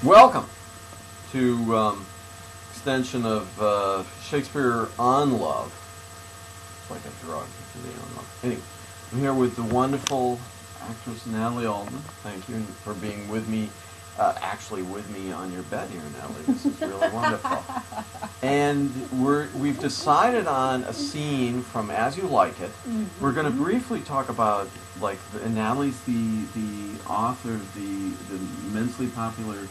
Welcome to extension of Shakespeare on Love. It's like a drug if you don't know. Anyway, I'm here with the wonderful actress Natalie Alden. Thank you for being with me, actually with me on your bed here, Natalie. This is really wonderful. And we've decided on a scene from As You Like It. Mm-hmm. We're going to briefly talk about, like, Natalie's the author of the immensely popular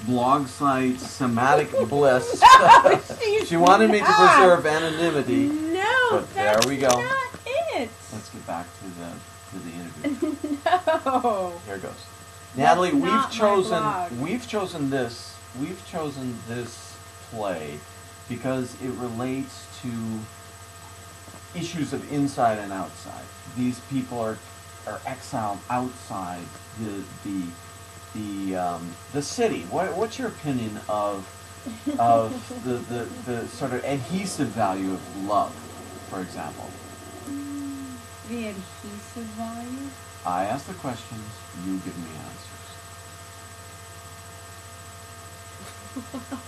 blog site Somatic Bliss. No, she wanted me to preserve anonymity. No, but that's there we go. Not it. Let's get back to the interview. No. Here it goes. Natalie, That's we've chosen this play because it relates to issues of inside and outside. These people are exiled outside the city. What's your opinion of the sort of adhesive value of love, for example? The adhesive value? I ask the questions, you give me answers.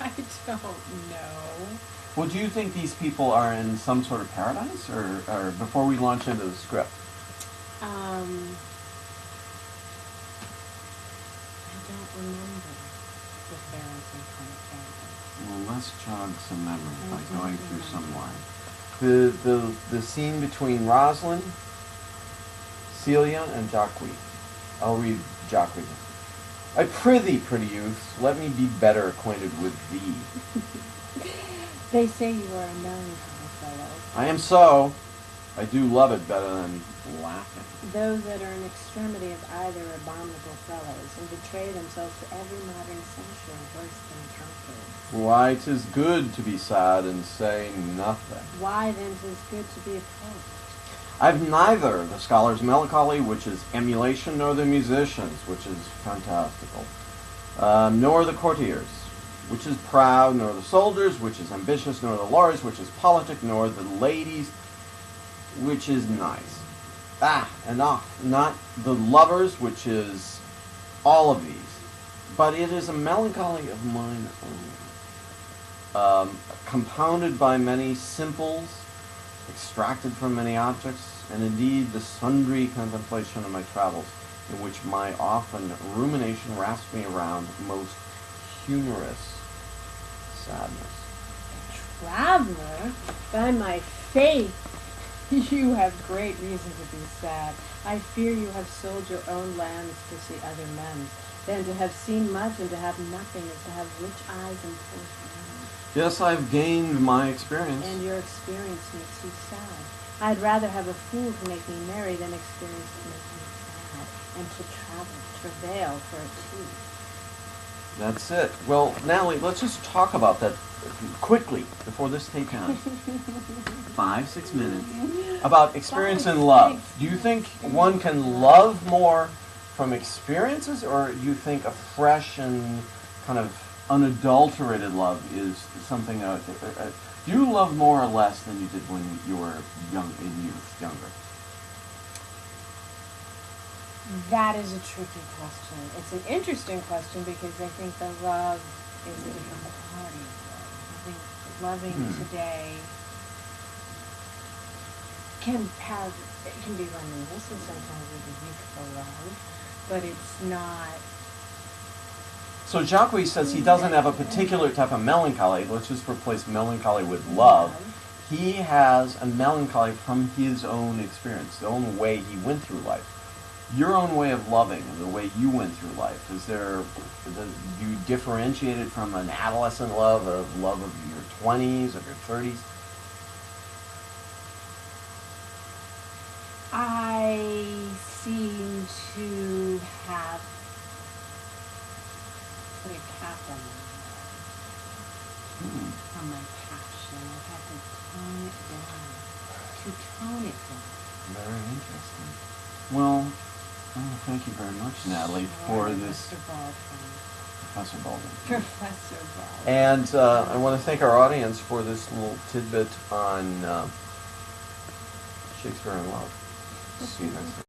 I don't know. Well, do you think these people are in some sort of paradise, or before we launch into the script? I don't remember if there is some kind of paradise. Well, let's jog some memory by going through some lines. The scene between Rosalind, Celia, and Jacques. I'll read Jacques. I prithee, pretty youth, let me be better acquainted with thee. They say you are a melancholy fellow. I am so. I do love it better than laughing. Those that are in extremity of either are abominable fellows, and betray themselves to every modern censure worse than drunkards. Why, 'tis good to be sad and say nothing. Why then 'tis good to be a poet? I've neither the scholar's melancholy, which is emulation, nor the musician's, which is fantastical, nor the courtier's, which is proud, nor the soldier's, which is ambitious, nor the lawyer's, which is politic, nor the lady's, which is nice. Enough. Not the lover's, which is all of these, but it is a melancholy of mine own, compounded by many simples, extracted from many objects, and indeed the sundry contemplation of my travels, in which my often rumination rasps me around most humorous sadness. Traveler, by my faith, you have great reason to be sad. I fear you have sold your own lands to see other men's. Then to have seen much and to have nothing is to have rich eyes and poor hands. Yes, I've gained my experience. And your experience makes you sad. I'd rather have a fool to make me merry than experience to make me sad, and to travail for it too. That's it. Well, Natalie, let's just talk about that quickly before this tape ends. 5-6 minutes. About experience and love. Do you think one can love more from experiences, or do you think a fresh and kind of unadulterated love is something do you love more or less than you did when you were younger? That is a tricky question. It's an interesting question because I think the love is a different quality of love. I think loving today can be reminiscent sometimes of a youthful love, but it's not. So Jacques says he doesn't have a particular type of melancholy. Let's just replace melancholy with love. He has a melancholy from his own experience, the own way he went through life. Your own way of loving, the way you went through life, do you differentiate it from an adolescent love of your 20s, of your 30s? I seem to have put a cap on my passion. I have to tone it down. Very interesting. Well, thank you very much, Natalie, for this. Professor Baldwin. Professor Baldwin. And I want to thank our audience for this little tidbit on Shakespeare in Love. See you next time.